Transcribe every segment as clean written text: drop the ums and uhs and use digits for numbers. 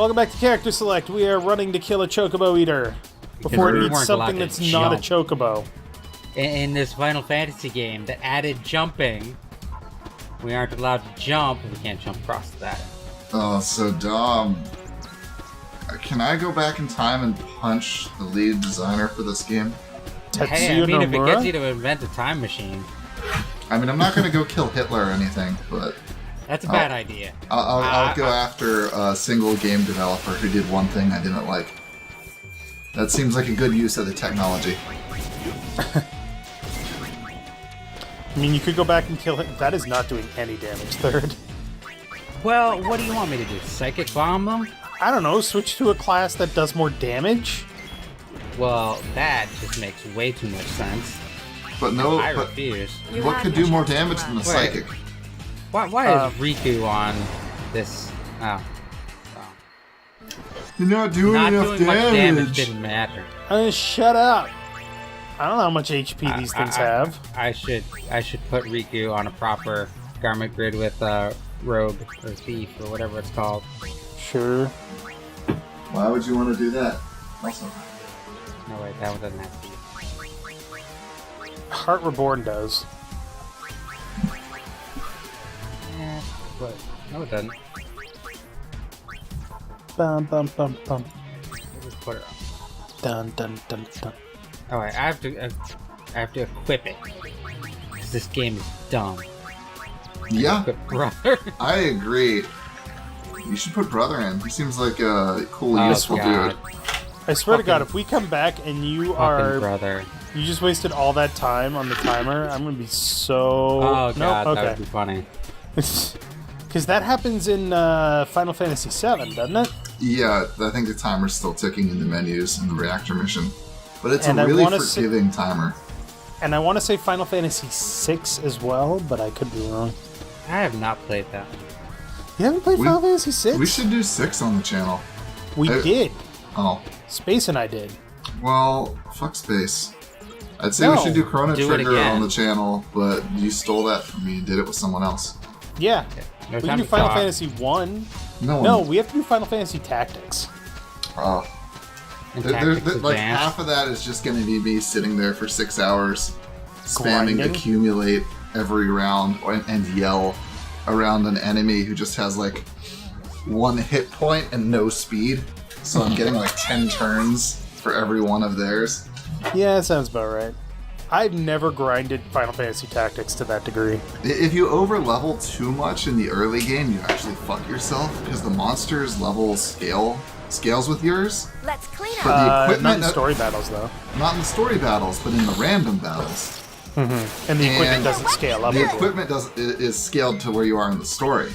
Welcome back to Character Select. We are running to kill a chocobo eater before it eats something that's not a chocobo. In this Final Fantasy game that added jumping, we aren't allowed to jump. We can't jump across that. Oh, so dumb. Can I go back in time and punch the lead designer for this game? Hey, I mean, if it gets you to invent a time machine. I mean, I'm not going to go kill Hitler or anything, but... That's a bad idea. I'll go after a single game developer who did one thing I didn't like. That seems like a good use of the technology. I mean, you could go back and kill him. That is not doing any damage, third. Well, what do you want me to do? Psychic bomb them? I don't know, switch to a class that does more damage? Well, that just makes way too much sense. But no, I refuse. What could do more damage than a psychic? Why is Rikku on this? Oh. You're not doing enough much damage didn't matter. Shut up. I don't know how much HP these things have. I should put Rikku on a proper garment grid with rogue or thief or whatever it's called. Sure. Why would you want to do that? Also. No wait, that one doesn't have thief. Heart Reborn does. Yeah, but no, it doesn't. Bum bum bum bum. Just put it on. Dun dun dun dun. Oh wait, I have to equip it. Cause this game is dumb. Yeah. Brother. I agree. You should put Brother in. He seems like a cool, useful dude. I swear to God, if we come back and you are... Brother. You just wasted all that time on the timer, I'm gonna be so... Oh God, nope, okay. That would be funny. Because that happens in Final Fantasy VII, doesn't it? Yeah, I think the timer's still ticking in the menus in the reactor mission. But it's a really forgiving timer. And I want to say Final Fantasy VI as well, but I could be wrong. I have not played that. You haven't played Final Fantasy VI? We should do 6 on the channel. We did. Oh. Space and I did. Well, fuck Space. I'd say we should do Chrono Trigger on the channel, but you stole that from me and did it with someone else. Yeah. We can do Final Fantasy 1. No, we have to do Final Fantasy Tactics. Oh. Like half of that is just going to be me sitting there for 6 hours, spamming accumulate every round and yell around an enemy who just has like 1 hit point and no speed. So I'm getting like 10 turns for every one of theirs. Yeah, that sounds about right. I've never grinded Final Fantasy Tactics to that degree. If you over-level too much in the early game, you actually fuck yourself, because the monsters' level scales with yours. Let's clean up. But the equipment, not in the story battles, though. Not in the story battles, but in the random battles. Mm-hmm. And the equipment doesn't scale up. The equipment is scaled to where you are in the story.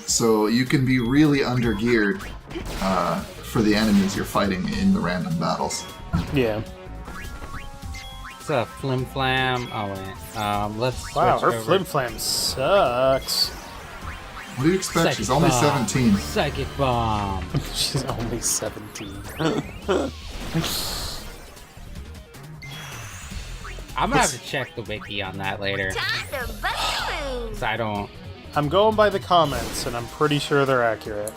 So you can be really under-geared for the enemies you're fighting in the random battles. Yeah. It's a flim flam. Oh wait. Let's. Wow, her flim flam sucks. What do you expect? She's only 17. Psychic bomb. She's only 17. I'm gonna have to check the wiki on that later. Time to bust moves. I don't. I'm going by the comments, and I'm pretty sure they're accurate.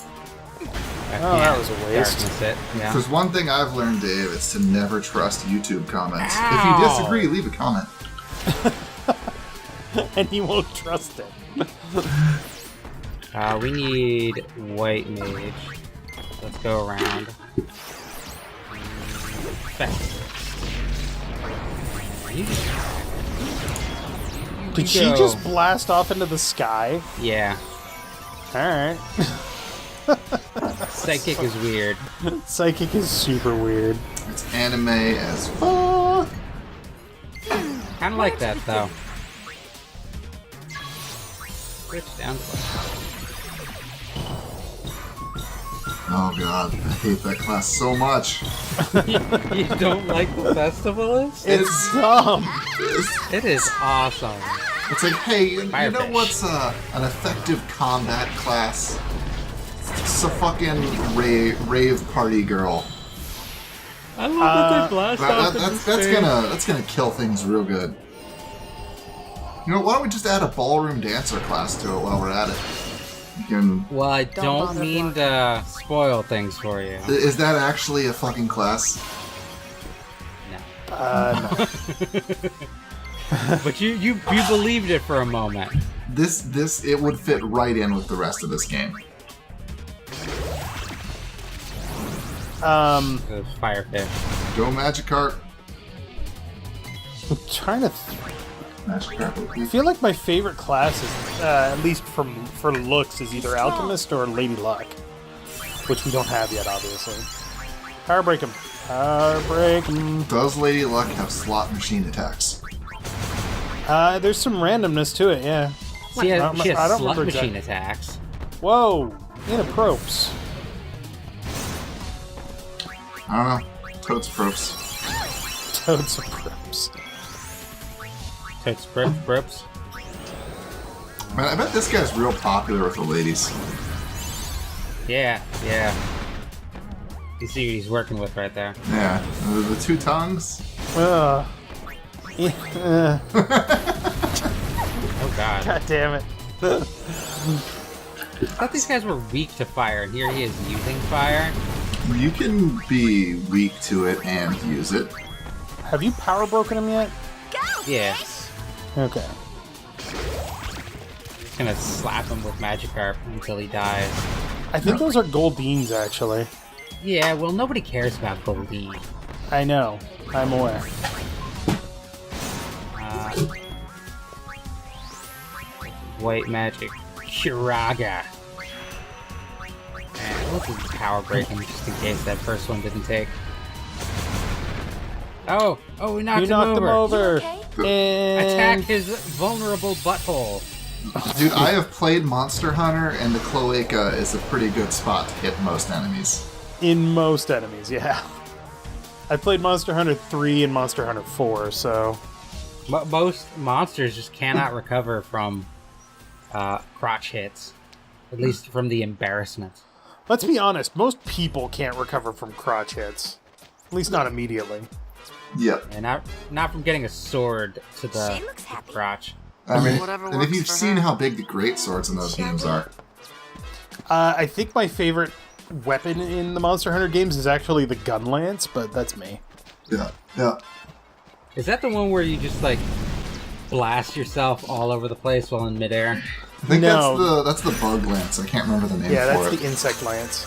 That was a waste. If there's one thing I've learned, Dave, it's to never trust YouTube comments. Ow. If you disagree, leave a comment. And he won't trust it. We need white mage. Let's go around. Did she just blast off into the sky? Yeah. Alright. Psychic is weird. Psychic is super weird. It's anime as fuck. Kind of like that, though. Switch down. Oh god, I hate that class so much. You don't like the festivalist? It's dumb. It is awesome. It's like, hey, you know what's an effective combat class? It's a fucking rave party girl. I love that they blast off that's gonna kill things real good. You know, why don't we just add a ballroom dancer class to it while we're at it? Well, I don't mean to spoil things for you. Is that actually a fucking class? No. But you believed it for a moment. It would fit right in with the rest of this game. Firefish. Go Magikarp. I'm trying to. Magikarp. I feel like my favorite class is, at least for looks, is either Alchemist or Lady Luck, which we don't have yet, obviously. Power Break him. Power Break him. Does Lady Luck have slot machine attacks? There's some randomness to it, yeah. She has I don't slot remember machine exactly. attacks. Whoa! Inapropes. I don't know. Toad's props. Toads and Props. Takes brips. Man, I bet this guy's real popular with the ladies. Yeah. You see who he's working with right there. Yeah. The two tongues. Oh god. God damn it. I thought these guys were weak to fire, and here he is using fire. You can be weak to it and use it. Have you power broken him yet? Yeah. Okay. Just gonna slap him with Magikarp until he dies. I think those are Goldines, actually. Yeah, well, nobody cares about Goldeen. I know. I'm aware. White magic. Shiraga. And let's just power break him just in case that first one didn't take. Oh, we knocked You knocked him over. Okay. And Attack his vulnerable butthole. Dude, I have played Monster Hunter, and the Cloaca is a pretty good spot to hit most enemies. in most enemies, yeah. I played Monster Hunter 3 and Monster Hunter 4, so... Most monsters just cannot recover from crotch hits. At least from the embarrassment. Let's be honest, most people can't recover from crotch hits. At least not immediately. Yep. And not from getting a sword to the She looks happy. crotch. I mean, Whatever and if works you've for seen her. how big the great swords in those games are. I think my favorite weapon in the Monster Hunter games is actually the gun lance, but that's me. Yeah, yeah. Is that the one where you just like blast yourself all over the place while in midair? I think No. that's the bug lance. I can't remember the name Yeah, for that's it. the insect lance.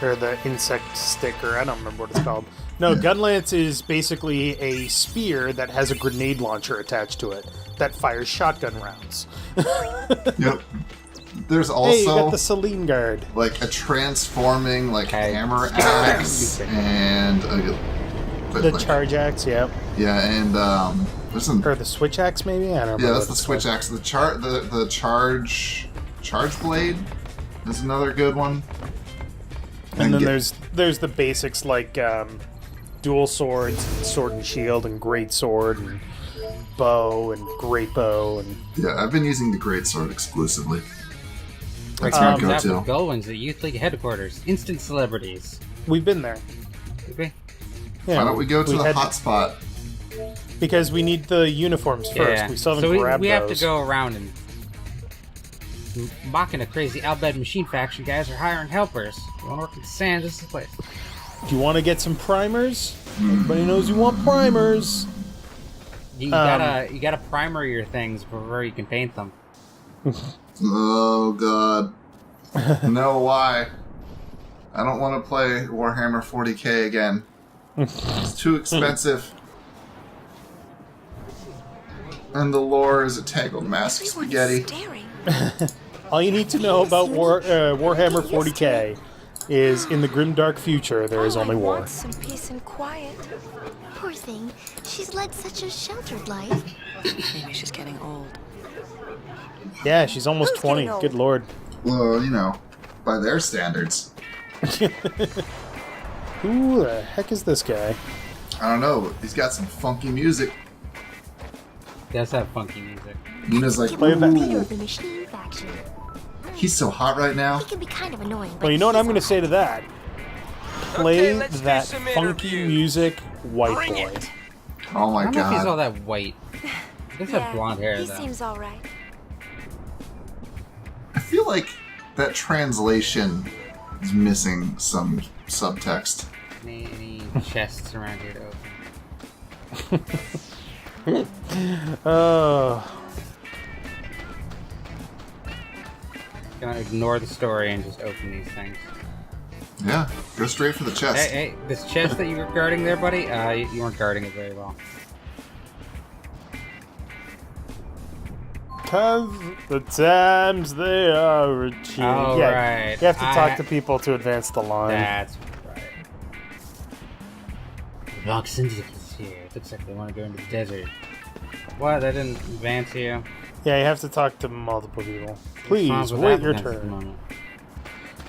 Or the insect sticker, I don't remember what it's called. No, gun lance is basically a spear that has a grenade launcher attached to it that fires shotgun rounds. Yep. There's Hey, you got also the Celine Guard. like a transforming like Okay. hammer axe and The charge axe, yeah. yeah, and there's some Or the switch axe, maybe? I don't remember. yeah, that's what the it's switch called. axe. The charge blade is another good one. And then get- there's the basics like dual swords, and sword and shield, and great sword, and bow, and great bow, and yeah, I've been using the great sword exclusively. That's Um, my That was go-to. Gulwings at Youth League headquarters. Instant celebrities. we've been there. Okay. Yeah, Why don't we go to the had- hot spot? Because we need the uniforms first. Yeah. We still haven't So we grabbed have to those. go around and mocking a crazy Albed Machine Faction guys are hiring helpers. You want to work in the sand? This is the place. Do you want to get some primers? Everybody knows you want primers. You gotta primer your things before you can paint them. Oh god. No, why? I don't want to play Warhammer 40k again. It's too expensive. And the lore is a tangled mass of spaghetti. Staring. All you need to know about Warhammer 40k is in the grim dark future there is only I war. want some peace and quiet. Poor thing. She's led such a sheltered life. Maybe she's getting old. Yeah, she's almost Who's 20. getting old? Good lord. Well, you know, by their standards. Who the heck is this guy? I don't know. He's got some funky music. Does have funky music. Yuna's like, Play it back. Leader ooh, of the machine faction. he's so hot right now. He can be kind of annoying, but Well, you know what he's I'm going to all say to that? Play let's do that some funky interviews. music, white Bring boy. it. Oh I my don't know if he's all god. that white. He does Yeah, have blonde hair he though. seems all right. I feel like that translation is missing some subtext. Any chests around here to open? Gonna ignore the story and just open these things. Yeah, go straight for the chest. Hey, this chest that you were guarding there, buddy, you weren't guarding it very well. 'Cause the times they are reaching. Oh, right. You have to talk to people to advance the line. That's right. The Rock Syndicate's here. It looks like they want to go into the desert. What? That didn't advance you? Yeah, you have to talk to multiple people. What's Please, wrong with wait your applicants at the turn. moment?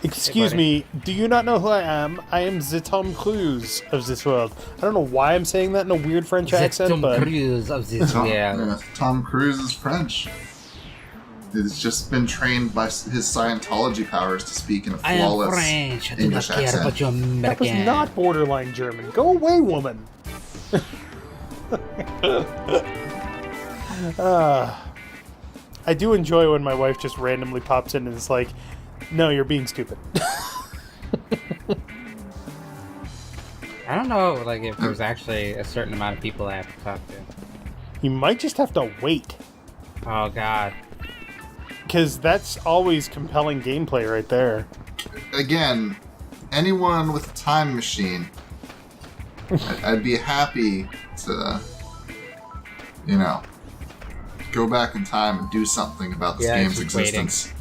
Excuse me, do you not know who I am? I am the Tom Cruise of this world. I don't know why I'm saying that in a weird French accent, Tom but... Cruise of this world. Tom Cruise is French. He's just been trained by his Scientology powers to speak in a flawless French. I do English not care accent. about your American. That was not borderline German. Go away, woman! I do enjoy when my wife just randomly pops in and is like, no, you're being stupid. I don't know, like, if there's actually a certain amount of people I have to talk to. You might just have to wait. Oh, God. Because that's always compelling gameplay right there. Again, anyone with a time machine, I'd be happy to, go back in time and do something about this game's just existence.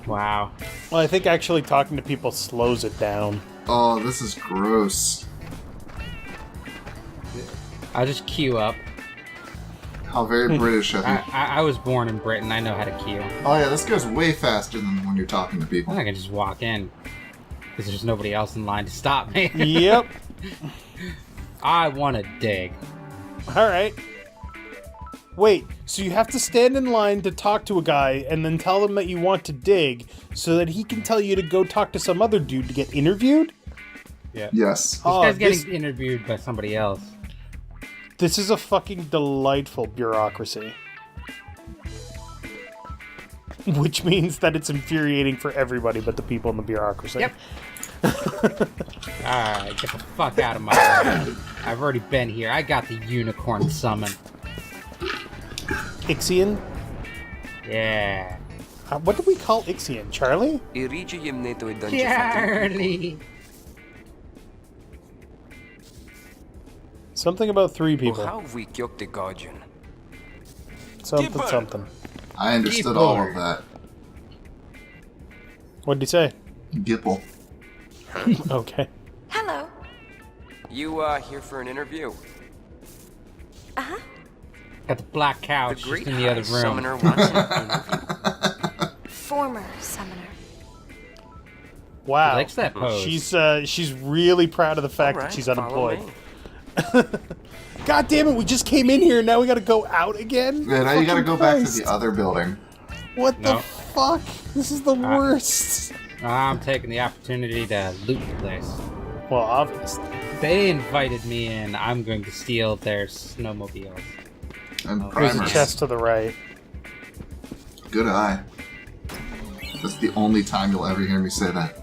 Wow. Well, I think actually talking to people slows it down. Oh, this is gross. I'll just queue up. How very British of you. I was born in Britain. I know how to queue. Oh yeah, this goes way faster than when you're talking to people. I can just walk in. Because there's nobody else in line to stop me. Yep. I want to dig. Alright. Wait, so you have to stand in line to talk to a guy and then tell him that you want to dig so that he can tell you to go talk to some other dude to get interviewed? Yeah. Yes. This guy's getting interviewed by somebody else. This is a fucking delightful bureaucracy. Which means that it's infuriating for everybody but the people in the bureaucracy. Yep. Alright, get the fuck out of my way. I've already been here. I got the unicorn summon. Ixion? Yeah. What did we call Ixion? Charlie? Charlie! Something about 3 people. Something. I understood all of that. What did he say? Gipple. Okay. Hello. You here for an interview? Uh-huh. Got the black couch just in the other room. Summoner wants an interview. Former summoner. Wow. She likes that pose. She's really proud of the fact that she's unemployed. God damn it, we just came in here and now we gotta go out again? Yeah, now you gotta go back to the other building. What the fuck? This is the worst. I'm taking the opportunity to loot the place. Well, obviously. They invited me in. I'm going to steal their snowmobiles. And There's a primers. chest to the right. Good eye. That's the only time you'll ever hear me say that.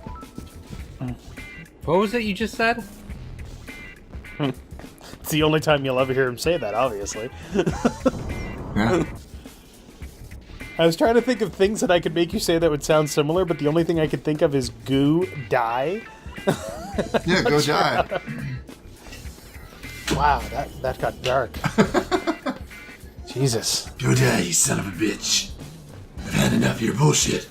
What was it you just said? It's the only time you'll ever hear him say that, obviously. Yeah. I was trying to think of things that I could make you say that would sound similar, but the only thing I could think of is goo, die. Yeah, go die. Wow, that got dark. Jesus. Go die, you son of a bitch. I've had enough of your bullshit.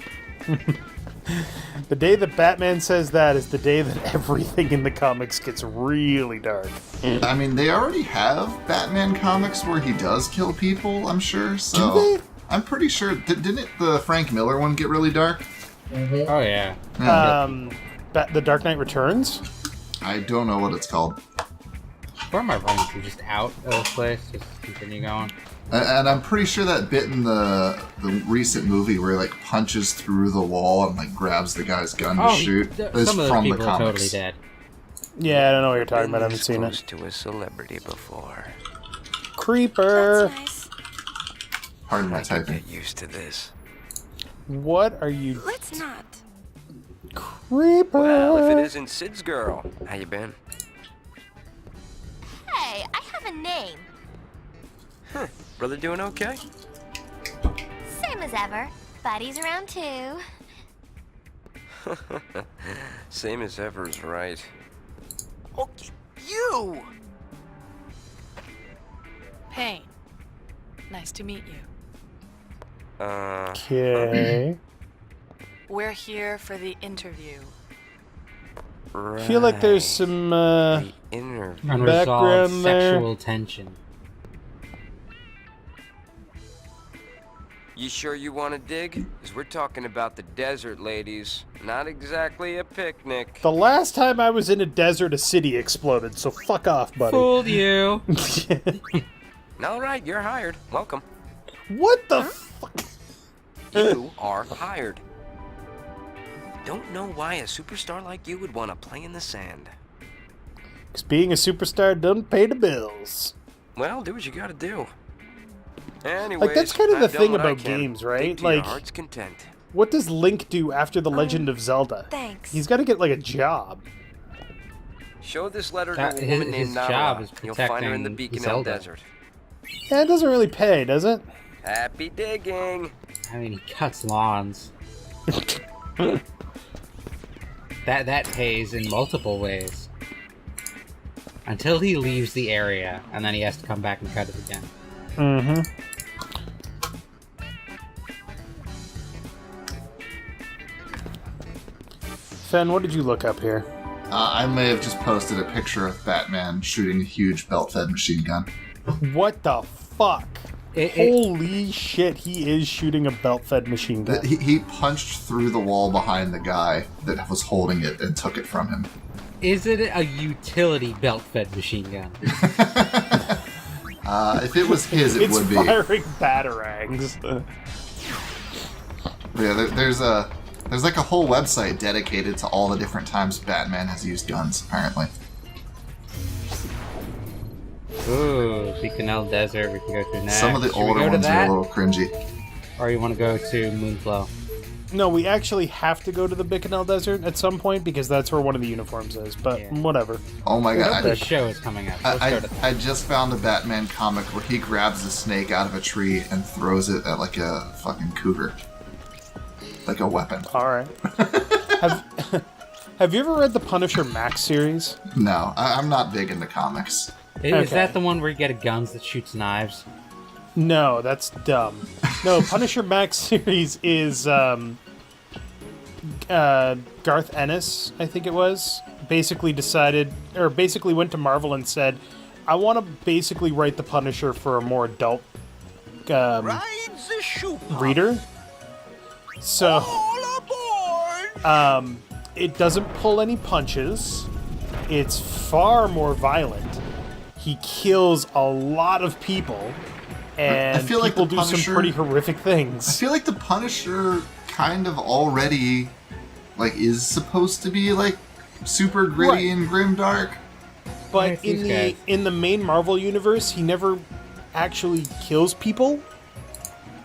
The day that Batman says that is the day that everything in the comics gets really dark. I mean, they already have Batman comics where he does kill people, I'm sure. So Do they? I'm pretty sure. Didn't the Frank Miller one get really dark? Oh, yeah. The Dark Knight Returns? I don't know what it's called. Where am I running to? Just out of this place? Just continue going? And I'm pretty sure that bit in the recent movie where he like punches through the wall and like grabs the guy's gun to shoot is some of those from the people are comics. totally dead. Yeah, I don't know what you're talking about. I haven't seen it. To a celebrity before. Creeper! That's nice. Pardon my I can typing. get used to this. What are you? Let's not. Creeper. Well, if it isn't Sid's girl, how you been? Hey, I have a name. Huh, brother doing okay? Same as ever. Buddy's around too. Same as ever is right. Okay, you! Paine. Nice to meet you. Okay. We're here for the interview. I feel like there's some The interview. Unresolved background there. sexual tension. You sure you want to dig? Because we're talking about the desert, ladies. Not exactly a picnic. The last time I was in a desert, a city exploded. So fuck off, buddy. Fooled you. All right, you're hired. Welcome. What the fuck? You are hired. Don't know why a superstar like you would want to play in the sand. Because being a superstar doesn't pay the bills. Well, do what you gotta do. Anyways, Like, that's kind of the I've done thing what I about can. games, right? Dig to your Like, heart's content. what does Link do after The Legend of Zelda? Thanks. He's got to get, like, a job. Show this letter That- to a woman his named job Nara. is You'll find her in the protecting Beacon Zelda. Desert. Yeah, it doesn't really pay, does it? Happy digging. I mean, he cuts lawns. That pays in multiple ways. Until he leaves the area, and then he has to come back and cut it again. Mm-hmm. Fen, what did you look up here? I may have just posted a picture of Batman shooting a huge belt-fed machine gun. What the fuck? Holy shit, he is shooting a belt-fed machine gun. He punched through the wall behind the guy that was holding it and took it from him. Is it a utility belt-fed machine gun? If it was his, it It's would be. firing batarangs. Yeah, there's like a whole website dedicated to all the different times Batman has used guns, apparently. Ooh, Beacon Desert, we can go to next. Some of the Should we older go to ones are that? a little cringy. Or you want to go to Moonflow? No, we actually have to go to the Bicanel Desert at some point because that's where one of the uniforms is, but Yeah. whatever. Oh my god. The show is coming up. Let's go to that. I just found a Batman comic where he grabs a snake out of a tree and throws it at like a fucking cougar. Like a weapon. Alright. Have you ever read the Punisher Max series? No, I'm not big into comics. Is Okay. that the one where you get a gun that shoots knives? No, that's dumb. No, Punisher Max series is Garth Ennis, I think it was, basically went to Marvel and said, I want to basically write the Punisher for a more adult reader. So it doesn't pull any punches. It's far more violent. He kills a lot of people, and I feel like people the do some Punisher- pretty horrific I things. feel like the Punisher kind of already like is supposed to be like super gritty Right. and grimdark. But Nice, these guys. in the main Marvel universe, he never actually kills people.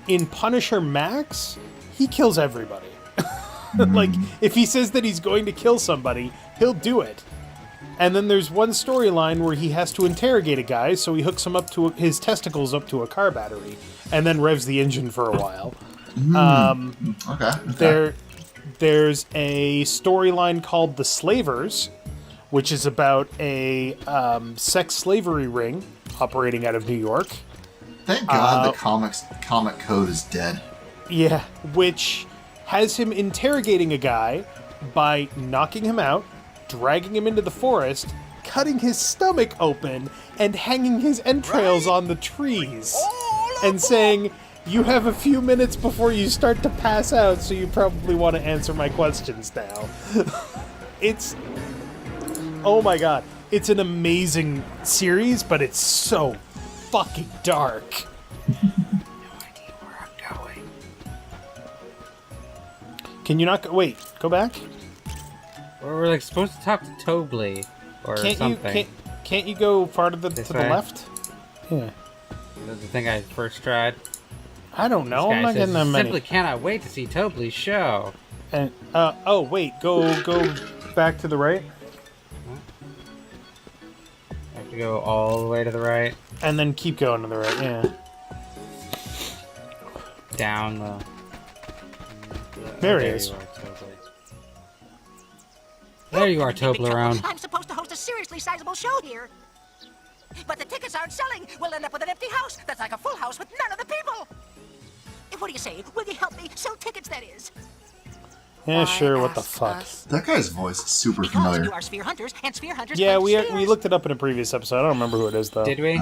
In Punisher Max, he kills everybody. Like, if he says that he's going to kill somebody, he'll do it. And then there's one storyline where he has to interrogate a guy, so he hooks him up to his testicles up to a car battery, and then revs the engine for a while. Okay. There's a storyline called The Slavers, which is about a sex slavery ring operating out of New York. Thank God the comic code is dead. Yeah, which has him interrogating a guy by knocking him out, dragging him into the forest, cutting his stomach open, and hanging his entrails on the trees. And saying, you have a few minutes before you start to pass out, so you probably want to answer my questions now. It's... Oh my god. It's an amazing series, but it's so fucking dark. Can you not go... Wait, go back? Or we're like supposed to talk to Tobley or something. Can't you go farther to the way? left? Yeah. The thing I first tried. I don't know. This I'm guy not getting that says, many. Simply cannot wait to see Tobley's show. And oh wait, go back to the right, Have to go all the way to the right, and then keep going to the right. Yeah. down the. There he is. There you are, Toblerone. I'm supposed to host a seriously sizable show here. But the tickets aren't selling. We'll end up with an empty house. That's like a full house with none of the people. What do you say? Will you help me sell tickets, that is? Yeah, Why sure. What the ask fuck? us? That guy's voice is super Because familiar. you are sphere hunters, and sphere hunters Yeah, hunt we spheres. looked it up in a previous episode. I don't remember who it is though. Did we?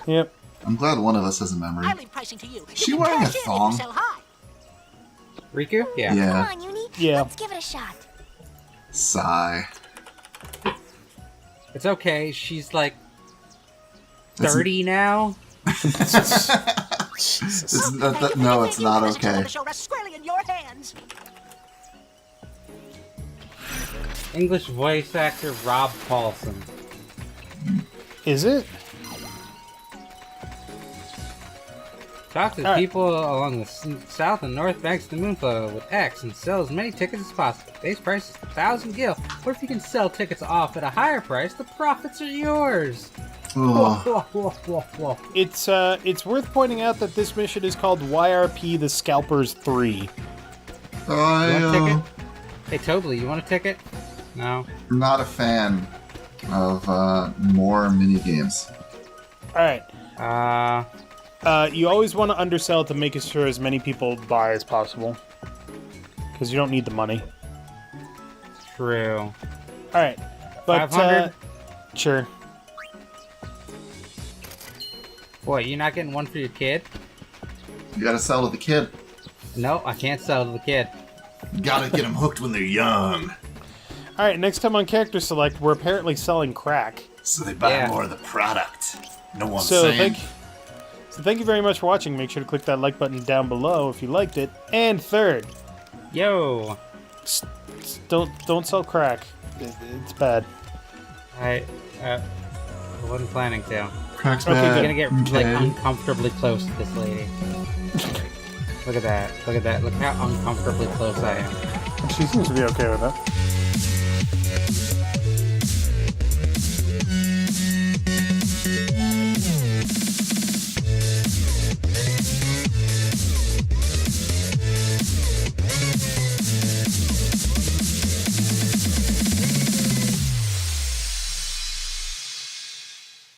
Yep. I'm glad one of us has a memory. I leave pricing to you. Is she You can wearing a cash in if you thong? sell high. Riku? Yeah. Yeah. Come on, Uni. Yeah. Let's give it a shot. Sigh. It's okay. She's like It's- 30 now. Jesus. No, it's not The okay. show rests squarely in your hands. English voice actor Rob Paulson. Is it? Talk to All right. people along the south and north banks of the Moonflow with X and sell as many tickets as possible. Base price is 1,000 gil. What if you can sell tickets off at a higher price? The profits are yours. Ugh. It's worth pointing out that this mission is called YRP the Scalpers 3. You want a I'm ticket? Hey, Tobley, you want a ticket? No. not a fan of more mini games. All right. You always want to undersell to make sure as many people buy as possible, because you don't need the money. True. All right, but 500? Sure. Boy, you're not getting one for your kid? You gotta sell to the kid. No, I can't sell to the kid. You gotta get them hooked when they're young, All right, next time on Character Select, we're apparently selling crack. so they buy Yeah. more of the product. No one's So saying. thank you very much for watching. Make sure to click that like button down below if you liked it. And third, Yo! don't sell crack. It's bad. I wasn't planning to. Crack's Okay, bad. I'm gonna get like Okay. uncomfortably close to this lady. Look at that. Look at that. Look how uncomfortably close I am. She seems to be okay with that.